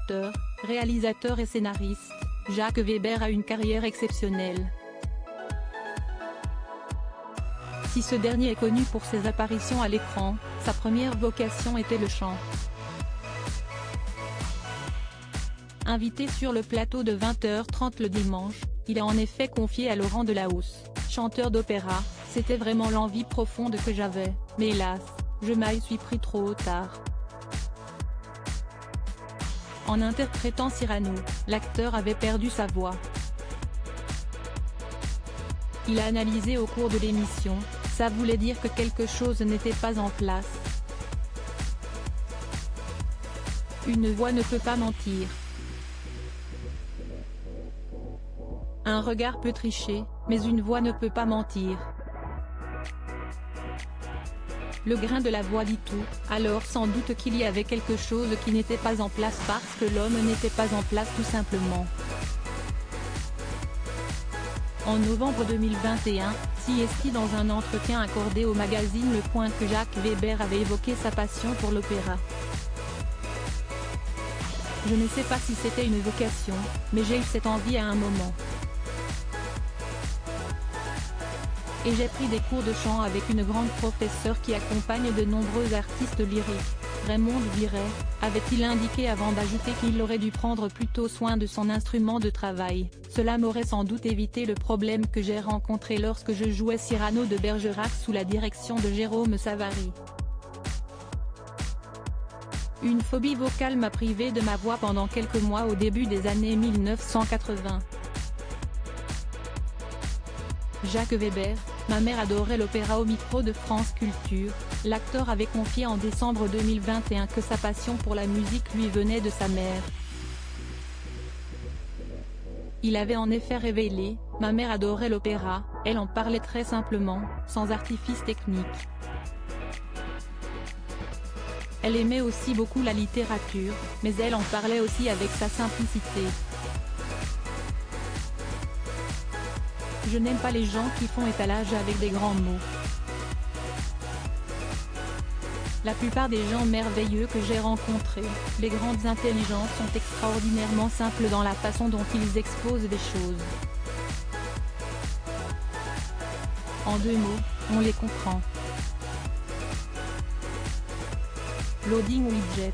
acteur, réalisateur et scénariste, Jacques Weber a une carrière exceptionnelle. Si ce dernier est connu pour ses apparitions à l'écran, sa première vocation était le chant. Invité sur le plateau de 20h30 le dimanche, il a en effet confié à Laurent Delahousse, chanteur d'opéra: « C'était vraiment l'envie profonde que j'avais, mais hélas, je m'y suis pris trop tard ». En interprétant Cyrano, l'acteur avait perdu sa voix. Il a analysé au cours de l'émission: « Ça voulait dire que quelque chose n'était pas en place. Une voix ne peut pas mentir. Un regard peut tricher, mais une voix ne peut pas mentir. Le grain de la voix dit tout, alors sans doute qu'il y avait quelque chose qui n'était pas en place parce que l'homme n'était pas en place tout simplement ». En novembre 2021, si dans un entretien accordé au magazine Le Point que Jacques Weber avait évoqué sa passion pour l'opéra. « Je ne sais pas si c'était une vocation, mais j'ai eu cette envie à un moment. Et j'ai pris des cours de chant avec une grande professeure qui accompagne de nombreux artistes lyriques, Raymond Viret », avait-il indiqué avant d'ajouter qu'il aurait dû prendre plutôt soin de son instrument de travail. « Cela m'aurait sans doute évité le problème que j'ai rencontré lorsque je jouais Cyrano de Bergerac sous la direction de Jérôme Savary. Une phobie vocale m'a privé de ma voix pendant quelques mois au début des années 1980. Jacques Weber, ma mère adorait l'opéra » au micro de France Culture, l'acteur avait confié en décembre 2021 que sa passion pour la musique lui venait de sa mère. Il avait en effet révélé: « Ma mère adorait l'opéra, elle en parlait très simplement, sans artifice technique. Elle aimait aussi beaucoup la littérature, mais elle en parlait aussi avec sa simplicité. Je n'aime pas les gens qui font étalage avec des grands mots. La plupart des gens merveilleux que j'ai rencontrés, les grandes intelligences sont extraordinairement simples dans la façon dont ils exposent des choses. En 2 mots, on les comprend. » Loading Widget.